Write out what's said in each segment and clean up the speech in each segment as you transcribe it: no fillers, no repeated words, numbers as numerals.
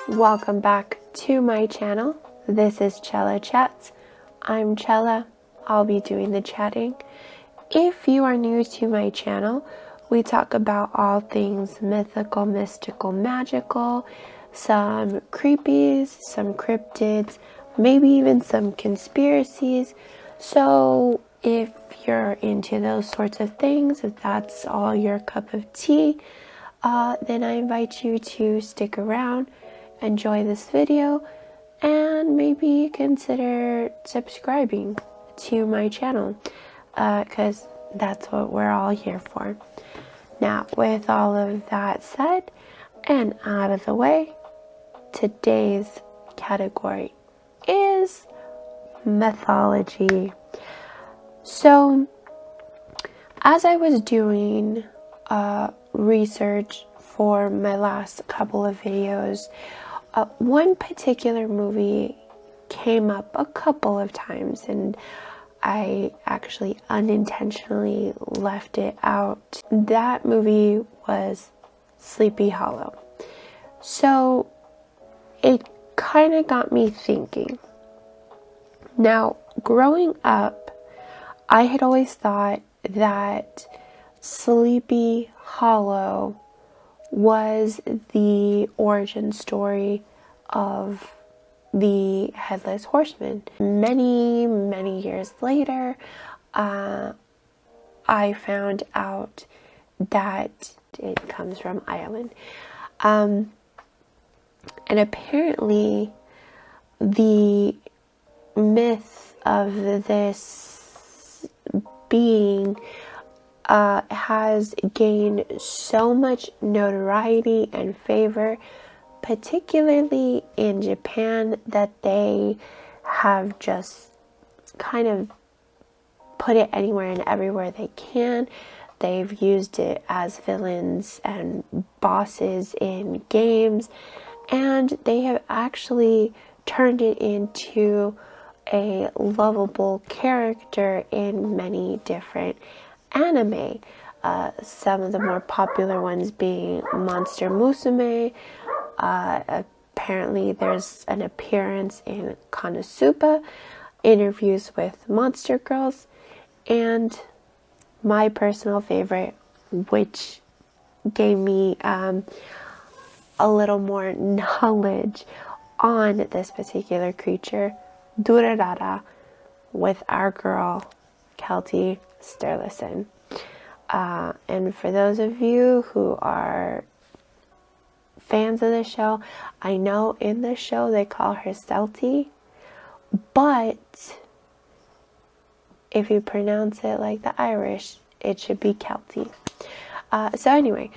Welcome back to my channel. This is Chella Chats. I'm Chella. I'll be doing the chatting. If you are new to my channel, we talk about all things mythical, mystical, magical, some creepies, some cryptids, maybe even some conspiracies. So if you're into those sorts of things, if that's all your cup of tea, then I invite you to stick around, enjoy this video, and maybe consider subscribing to my channel, because that's what we're all here for. Now, with all of that said and out of the way, today's category is mythology. So, as I was doing research for my last couple of videos, one particular movie came up a couple of times, and I actually unintentionally left it out. That movie was Sleepy Hollow. So it kind of got me thinking. Now, growing up, I had always thought that Sleepy Hollow was the origin story of the Headless Horseman. Many years later, I found out that it comes from Ireland. And apparently the myth of this being has gained so much notoriety and favor, particularly in Japan, that they have just kind of put it anywhere and everywhere they can. They've used it as villains and bosses in games, and they have actually turned it into a lovable character in many different anime. Some of the more popular ones being Monster Musume. Apparently there's an appearance in Konosuba, interviews with monster girls, and my personal favorite, which gave me a little more knowledge on this particular creature, Durarara, with our girl Kelty Sturluson. And for those of you who are fans of the show, I know in the show they call her Stelty, but if you pronounce it like the Irish, it should be Kelty. So anyway,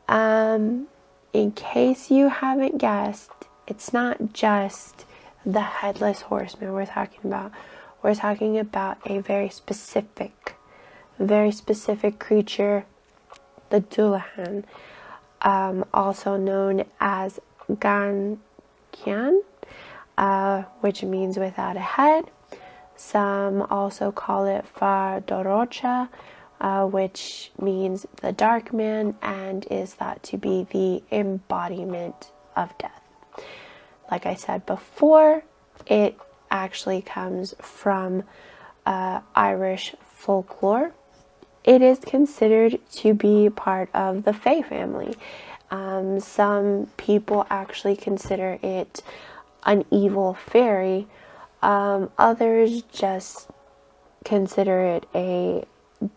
in case you haven't guessed, it's not just the Headless Horseman we're talking about. We're talking about a very specific creature, the Dullahan, also known as Gan-kyan, which means without a head. Some also call it Fardorocha, which means the dark man, and is thought to be the embodiment of death. Like I said before, it actually comes from Irish folklore. It is considered to be part of the Fae family. Some people actually consider it an evil fairy. Others just consider it a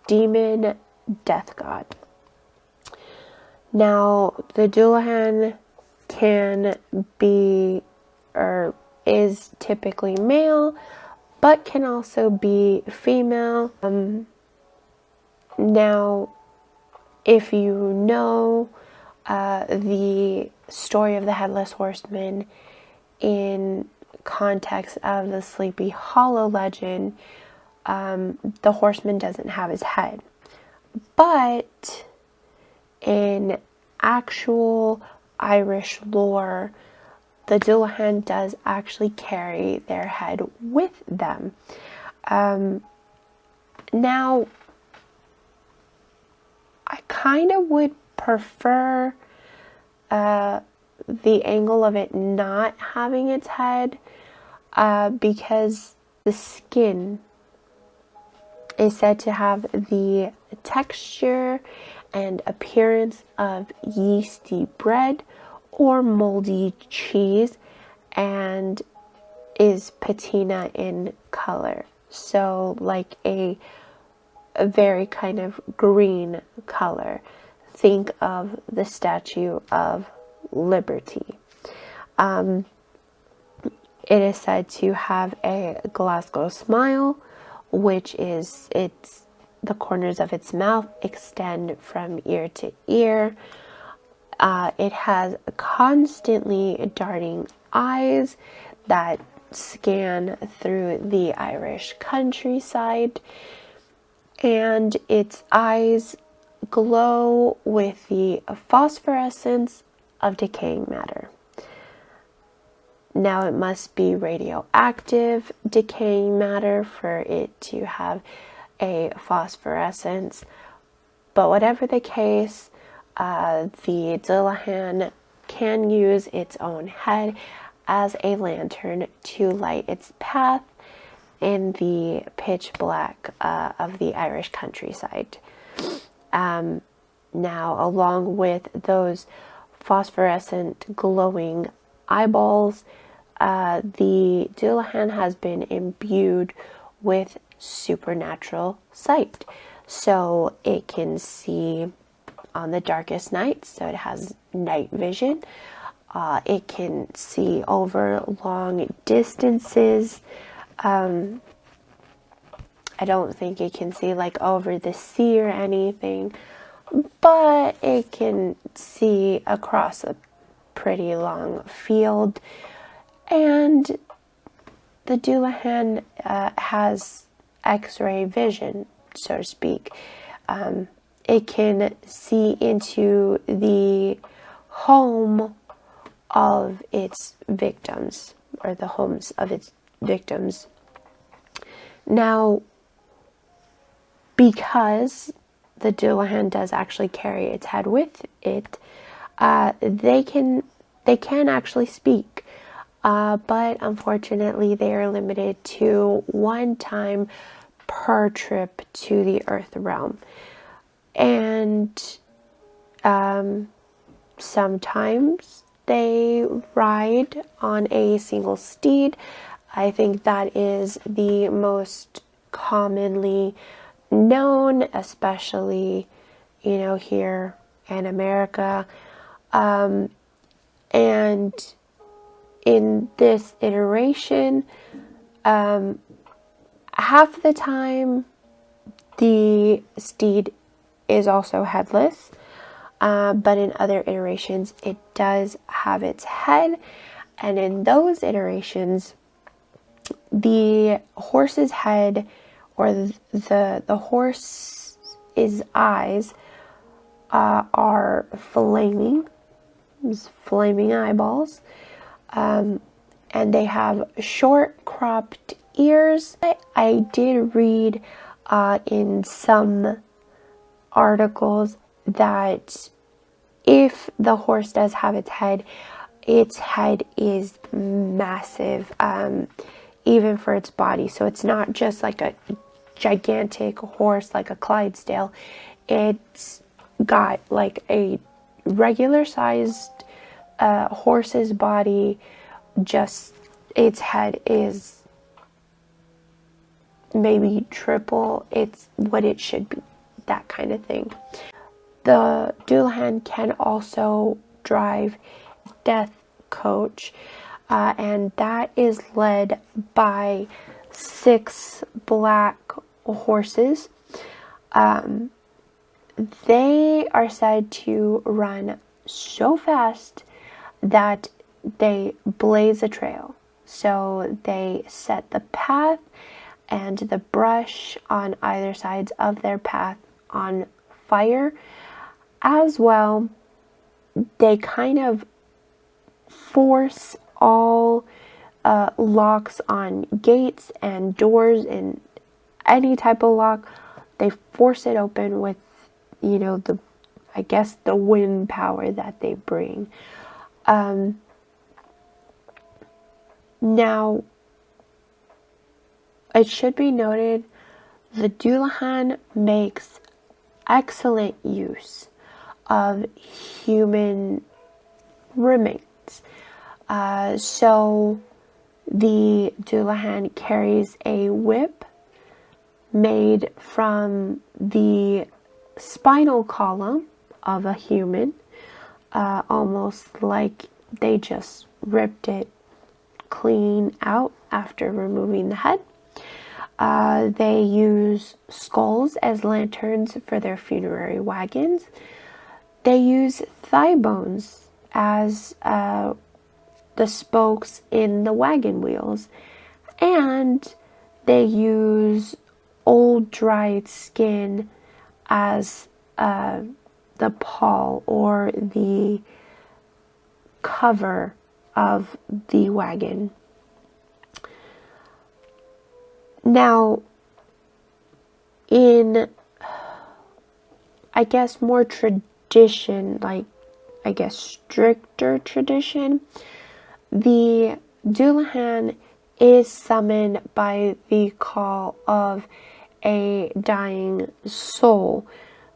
demon death god. Now, the Dullahan can be, or is typically male, but can also be female. Now, if you know the story of the Headless Horseman in context of the Sleepy Hollow legend, the horseman doesn't have his head. But in actual Irish lore, the Dullahan does actually carry their head with them. Now, I kind of would prefer the angle of it not having its head, because the skin is said to have the texture and appearance of yeasty bread or moldy cheese, and is patina in color. So like a very kind of green color. Think of the Statue of Liberty. It is said to have a Glasgow smile, which is the corners of its mouth extend from ear to ear. It has constantly darting eyes that scan through the Irish countryside, and its eyes glow with the phosphorescence of decaying matter. Now, it must be radioactive decaying matter for it to have a phosphorescence, but whatever the case, the Dullahan can use its own head as a lantern to light its path in the pitch black of the Irish countryside. Now, along with those phosphorescent glowing eyeballs, the Dullahan has been imbued with supernatural sight. So it can see on the darkest nights, so it has night vision. It can see over long distances. I don't think it can see like over the sea or anything, but it can see across a pretty long field. And the Dullahan has X-ray vision, so to speak. It can see into the home of its victims, or the homes of its victims. Now, because the Dullahan does actually carry its head with it, they can actually speak, but unfortunately they are limited to one time per trip to the Earth realm, and sometimes they ride on a single steed. I think that is the most commonly known, especially, here in America. And in this iteration, half the time the steed is also headless, but in other iterations it does have its head, and in those iterations the horse's head, or the horse's eyes are flaming eyeballs, and they have short cropped ears. I did read in some articles that if the horse does have its head is massive, even for its body. So it's not just like a gigantic horse like a Clydesdale. It's got like a regular sized horse's body, just its head is maybe triple it's what it should be, that kind of thing. The Dullahan can also drive death coach, and that is led by 6 black horses. They are said to run so fast that they blaze a trail. So they set the path and the brush on either sides of their path on fire. As well, they kind of force all locks on gates and doors, and any type of lock, they force it open with, the wind power that they bring. Now, it should be noted, the Dullahan makes excellent use of human remains. So the Dullahan carries a whip made from the spinal column of a human, almost like they just ripped it clean out after removing the head. They use skulls as lanterns for their funerary wagons. They use thigh bones as the spokes in the wagon wheels. And they use old dried skin as the pall or the cover of the wagon. Now, in, I guess, more tradition, like, I guess, stricter tradition, the Dullahan is summoned by the call of a dying soul.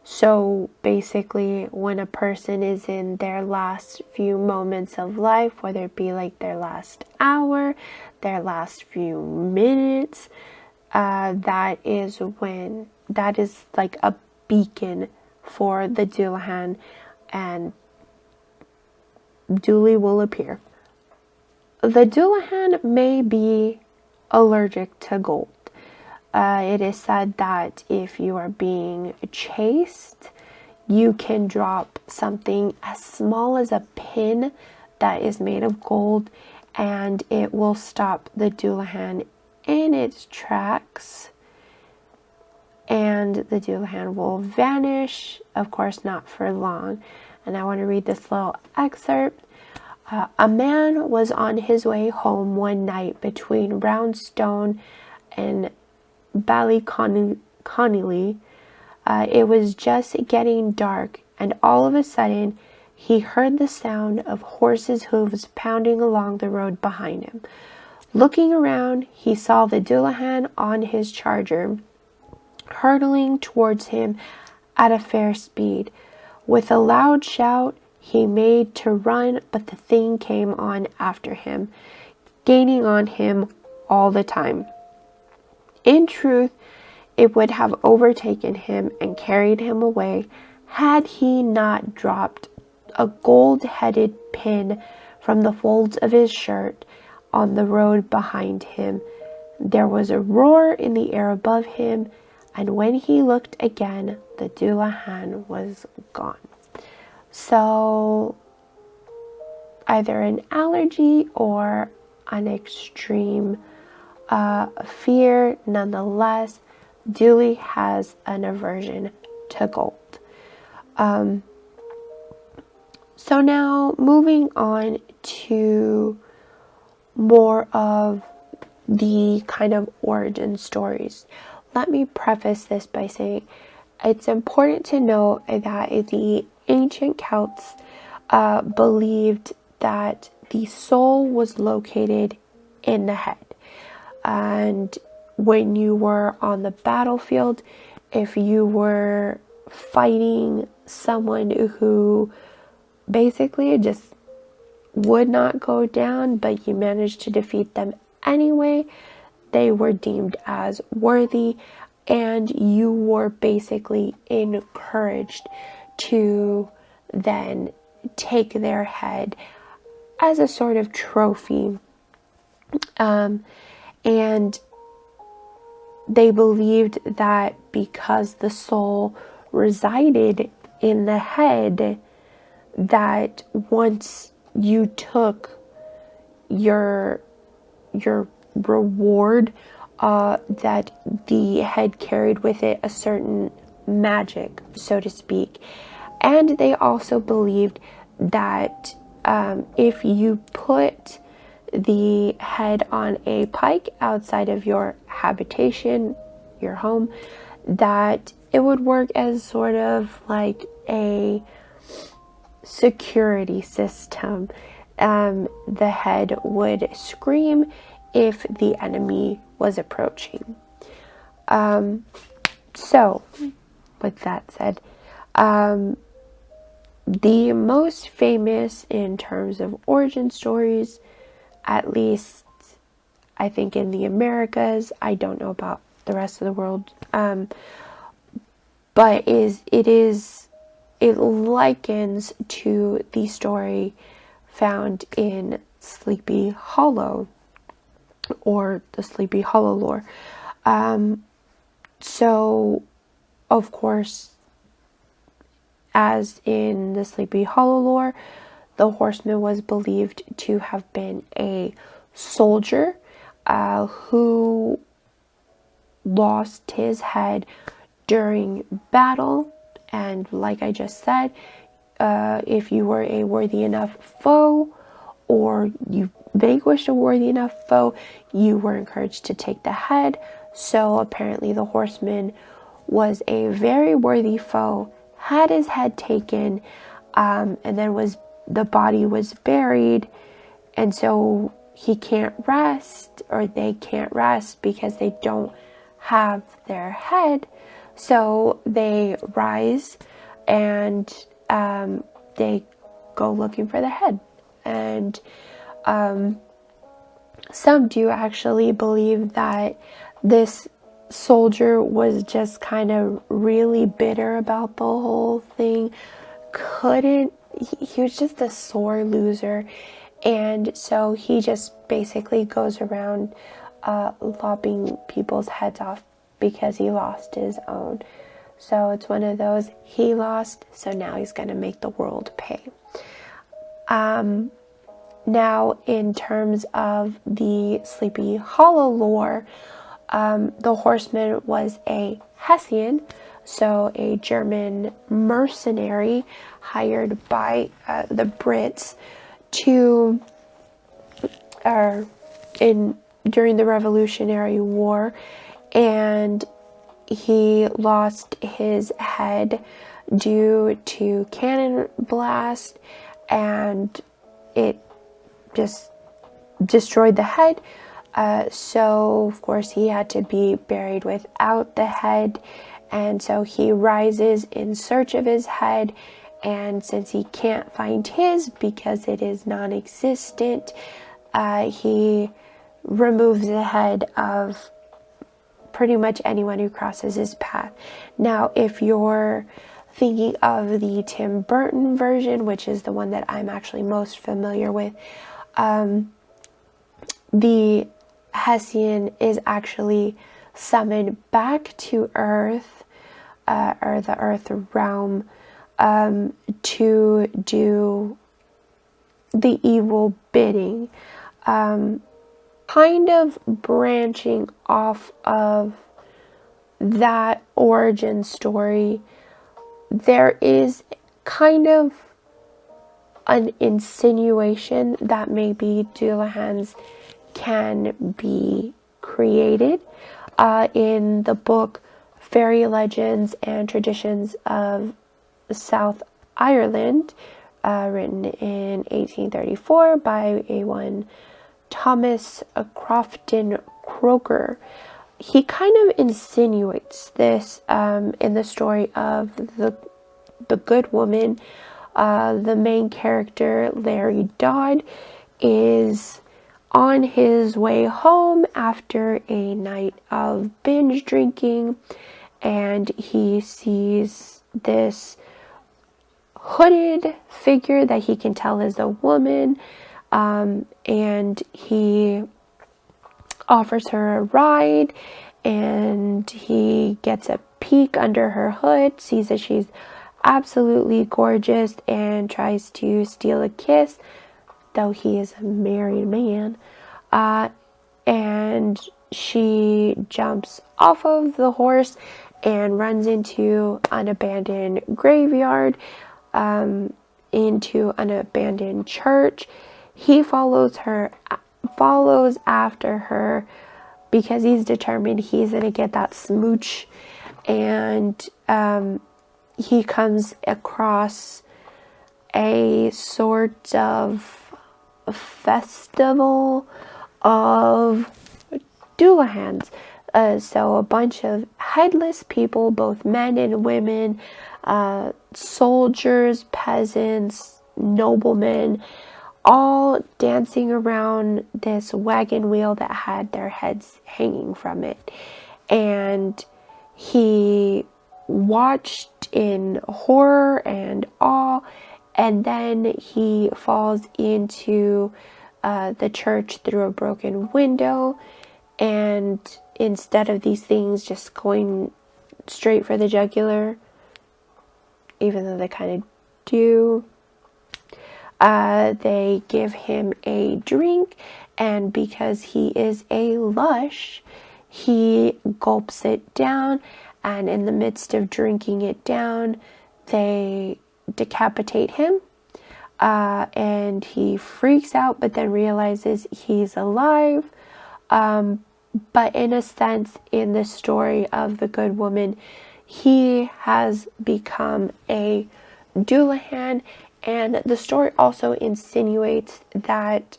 So basically, when a person is in their last few moments of life, whether it be like their last hour, their last few minutes, that is like a beacon for the Dullahan, and Dooley will appear. The Dullahan may be allergic to gold. It is said that if you are being chased, you can drop something as small as a pin that is made of gold, and it will stop the Dullahan in its tracks, and the Dullahan will vanish, of course not for long. And I want to read this little excerpt. A man was on his way home one night between Roundstone and Ballyconnolly. It was just getting dark, and all of a sudden he heard the sound of horses' hooves pounding along the road behind him. Looking around, he saw the Dullahan on his charger, hurtling towards him at a fair speed. With a loud shout, he made to run, but the thing came on after him, gaining on him all the time. In truth, it would have overtaken him and carried him away had he not dropped a gold-headed pin from the folds of his shirt on the road behind him. There was a roar in the air above him, and when he looked again, the Dullahan was gone. So, either an allergy or an extreme fear, nonetheless, Dooley has an aversion to gold. So now, moving on to more of the kind of origin stories. Let me preface this by saying it's important to note that the ancient Celts believed that the soul was located in the head. And when you were on the battlefield, if you were fighting someone who basically just would not go down, but you managed to defeat them anyway, they were deemed as worthy, and you were basically encouraged to then take their head as a sort of trophy. And they believed that because the soul resided in the head, that once you took your reward, that the head carried with it a certain magic, so to speak. And they also believed that if you put the head on a pike outside of your habitation, your home, that it would work as sort of like a security system, the head would scream if the enemy was approaching. So, with that said, the most famous in terms of origin stories, at least I think in the Americas, I don't know about the rest of the world, but it likens to the story found in Sleepy Hollow, or the Sleepy Hollow lore. So, of course, as in the Sleepy Hollow lore, the horseman was believed to have been a soldier who lost his head during battle. And like I just said, if you were a worthy enough foe, or you vanquished a worthy enough foe, you were encouraged to take the head. So apparently the horseman was a very worthy foe, had his head taken, and then the body was buried, and so he can't rest, or they can't rest because they don't have their head. So they rise and they go looking for the head. And some do actually believe that this soldier was just kind of really bitter about the whole thing. He was just a sore loser. And so he just basically goes around lopping people's heads off because he lost his own. So it's one of those, he lost, so now he's going to make the world pay. Now, in terms of the Sleepy Hollow lore, the horseman was a Hessian, so a German mercenary hired by the Brits during the Revolutionary War, and he lost his head due to cannon blast, and it just destroyed the head. So of course he had to be buried without the head, and so he rises in search of his head, and since he can't find his because it is non-existent, he removes the head of pretty much anyone who crosses his path. Now, if you're thinking of the Tim Burton version, which is the one that I'm actually most familiar with, the Hessian is actually summoned back to Earth, or the Earth realm, to do the evil bidding. Kind of branching off of that origin story, there is kind of an insinuation that maybe Dullahans can be created in the book Fairy Legends and Traditions of South Ireland, written in 1834 by one Thomas Crofton Croker. He kind of insinuates this in the story of the good woman. The main character, Larry Dodd, is on his way home after a night of binge drinking, and he sees this hooded figure that he can tell is a woman, and he offers her a ride, and he gets a peek under her hood, sees that she's absolutely gorgeous, and tries to steal a kiss, though he is a married man. And she jumps off of the horse and runs into an abandoned graveyard, into an abandoned church. He follows after her because he's determined he's gonna get that smooch, and he comes across a sort of festival of Dullahans. So a bunch of headless people, both men and women, soldiers, peasants, noblemen, all dancing around this wagon wheel that had their heads hanging from it. And he watched in horror and awe, and then he falls into the church through a broken window, and instead of these things just going straight for the jugular, even though they kind of do, they give him a drink, and because he is a lush, he gulps it down, and in the midst of drinking it down, they decapitate him, and he freaks out, but then realizes he's alive. But in a sense, in the story of the good woman, he has become a Dullahan, and the story also insinuates that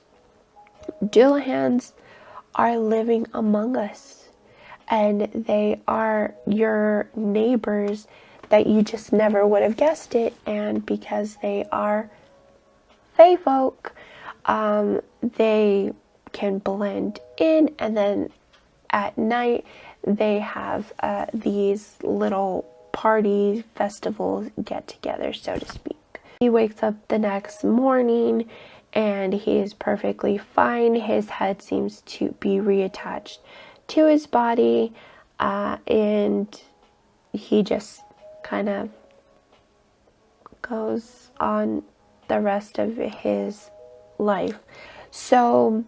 Dullahans are living among us, and they are your neighbors that you just never would have guessed it, and because they are fae folk, they can blend in, and then at night they have these little party festivals, get-togethers, so to speak. He wakes up the next morning and he is perfectly fine. His head seems to be reattached to his body, and he just kind of goes on the rest of his life. So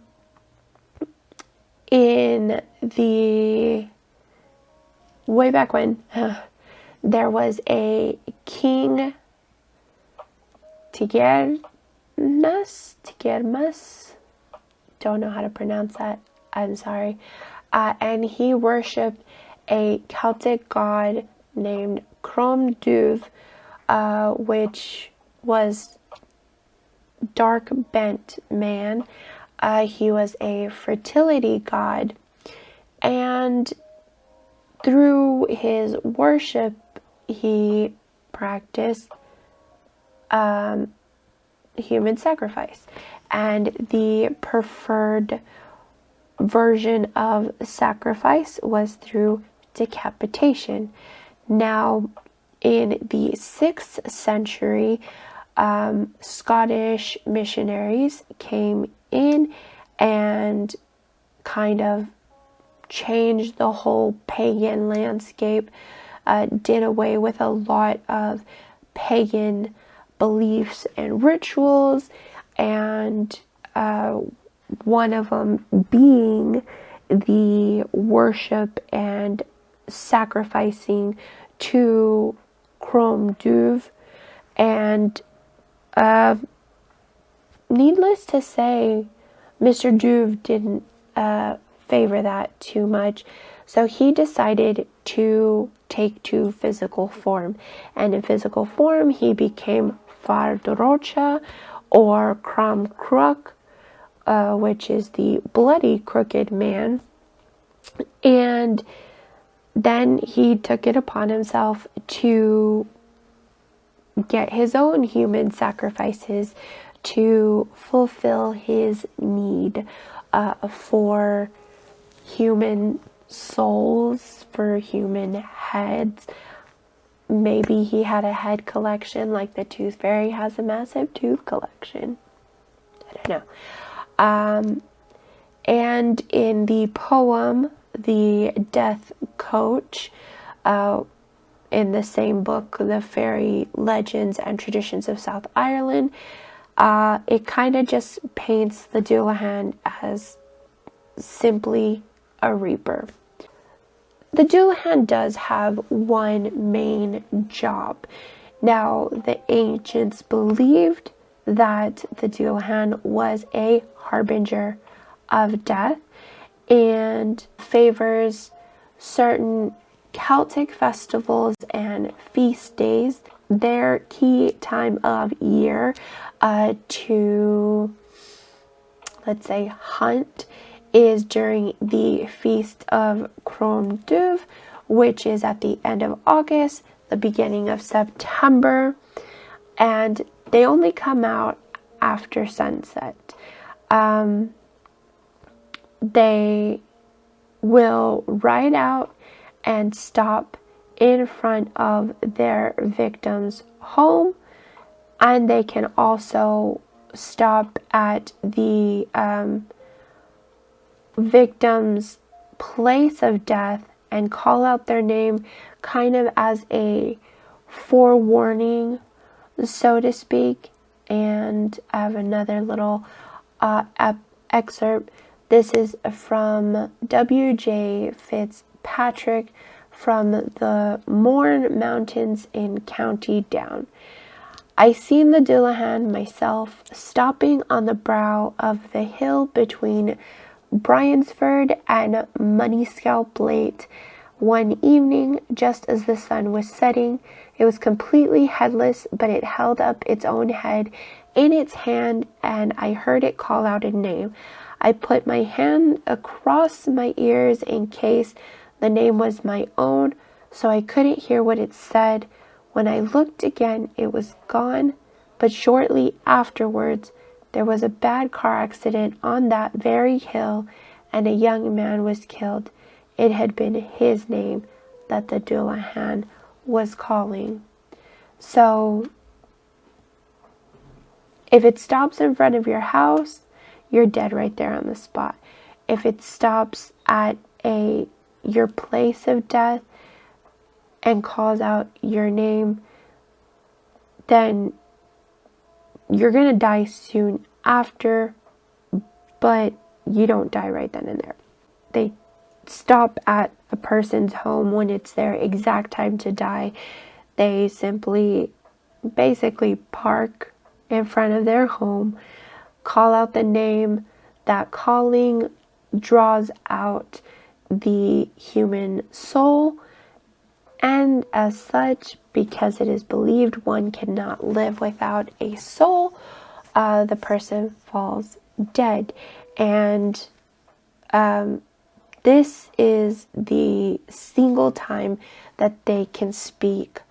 in the way back when, there was a king Tigermas, don't know how to pronounce that, I'm sorry, and he worshipped a Celtic god named Crom Duv, which was dark bent man. He was a fertility god, and through his worship he practiced human sacrifice, and the preferred version of sacrifice was through decapitation. Now, in the 6th century, Scottish missionaries came in and kind of changed the whole pagan landscape, did away with a lot of pagan beliefs and rituals, and one of them being the worship and sacrificing to Crom Duv. And needless to say, Mr. Duv didn't favor that too much, so he decided to take to physical form, and in physical form he became Fardrocha, or Crom Crook, which is the bloody crooked man. And then he took it upon himself to get his own human sacrifices to fulfill his need for human souls, for human heads. Maybe he had a head collection like the Tooth Fairy has a massive tooth collection. I don't know. And in the poem, The Death Coach, in the same book, The Fairy Legends and Traditions of South Ireland, it kind of just paints the Dullahan as simply a reaper. The Dullahan does have one main job. Now, the ancients believed that the Dullahan was a harbinger of death and favors certain Celtic festivals and feast days, their key time of year, to let's say, hunt is during the Feast of Crom Duv, which is at the end of August, the beginning of September, and they only come out after sunset. They will ride out and stop in front of their victim's home, and they can also stop at the victim's place of death and call out their name, kind of as a forewarning, so to speak. And I have another little excerpt. This is from W.J. Fitzpatrick from the Mourne Mountains in County Down. I seen the Dullahan myself, stopping on the brow of the hill between Bryansford and Moneyscalp late one evening, just as the sun was setting. It was completely headless, but it held up its own head in its hand, and I heard it call out a name. I put my hand across my ears in case the name was my own, so I couldn't hear what it said. When I looked again, it was gone, but shortly afterwards, there was a bad car accident on that very hill, and a young man was killed. It had been his name that the Dullahan was calling. So, if it stops in front of your house, you're dead right there on the spot. If it stops at your place of death and calls out your name, then you're going to die soon after, but you don't die right then and there. They stop at a person's home when it's their exact time to die. They simply basically park in front of their home, call out the name. That calling draws out the human soul, and as such, because it is believed one cannot live without a soul, the person falls dead. And this is the single time that they can speak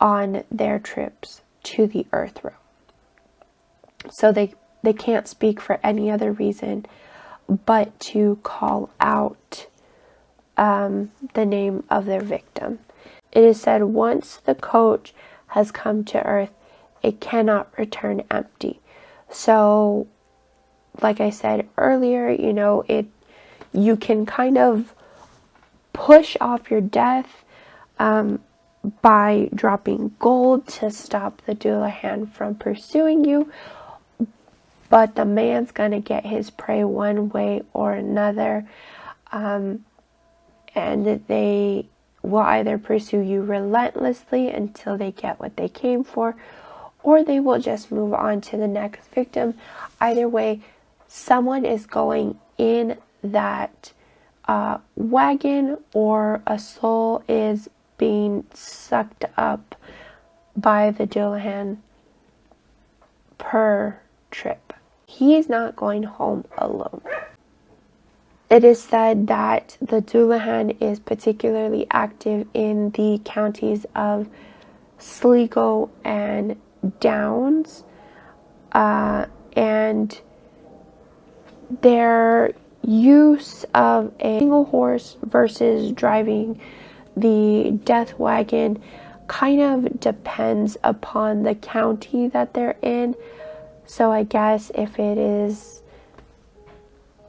on their trips to the earth realm. So they can't speak for any other reason but to call out the name of their victim. It is said once the coach has come to earth, it cannot return empty. So, like I said earlier, you can kind of push off your death by dropping gold to stop the Dullahan from pursuing you, but the man's gonna get his prey one way or another, and they will either pursue you relentlessly until they get what they came for, or they will just move on to the next victim. Either way, someone is going in that wagon, or a soul is being sucked up by the Dullahan per trip. He is not going home alone. It is said that the Dullahan is particularly active in the counties of Sligo and Downs, and their use of a single horse versus driving the death wagon kind of depends upon the county that they're in. So I guess if it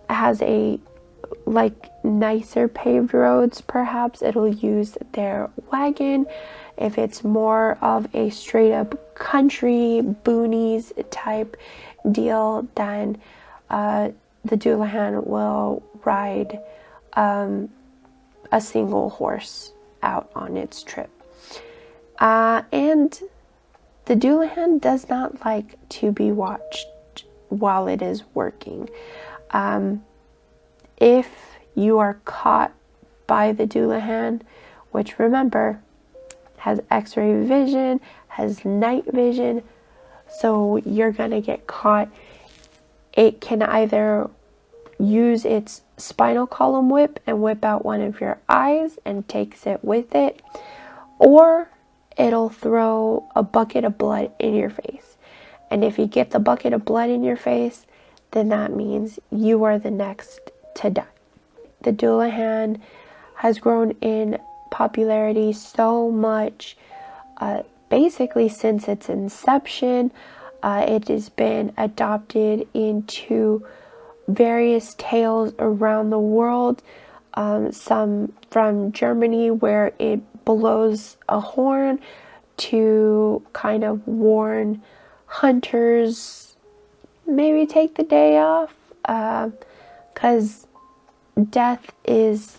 has a nicer paved roads, perhaps it'll use their wagon. If it's more of a straight up country boonies type deal, then the Dullahan will ride a single horse out on its trip. And the Dullahan does not like to be watched while it is working. If you are caught by the Dullahan, which remember has x-ray vision, has night vision, so you're gonna get caught it can either use its spinal column whip and whip out one of your eyes and takes it with it, or it'll throw a bucket of blood in your face. And if you get the bucket of blood in your face, then that means you are the next to die. The Dullahan has grown in popularity so much, basically since its inception. It has been adopted into various tales around the world, some from Germany where it blows a horn to kind of warn hunters, maybe take the day off, because death is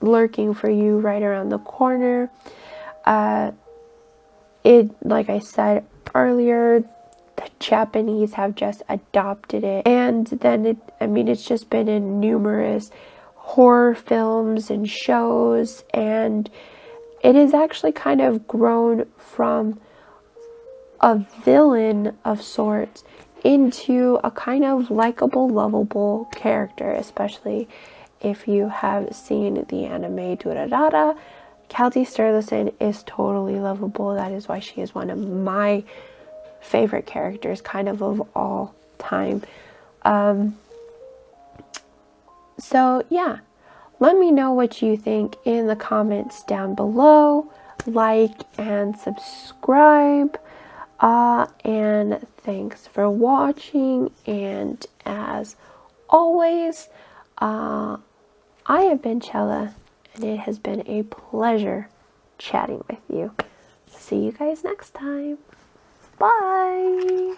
lurking for you right around the corner. Like I said earlier, the Japanese have just adopted it, and then it's just been in numerous horror films and shows, and it has actually kind of grown from a villain of sorts into a kind of likable, lovable character, especially if you have seen the anime Dullahan. Kelty Sturluson is totally lovable. That is why she is one of my favorite characters kind of all time. So yeah, let me know what you think in the comments down below. Like and subscribe, and thanks for watching, and as always, I have been Chella, and it has been a pleasure chatting with you. See you guys next time. Bye!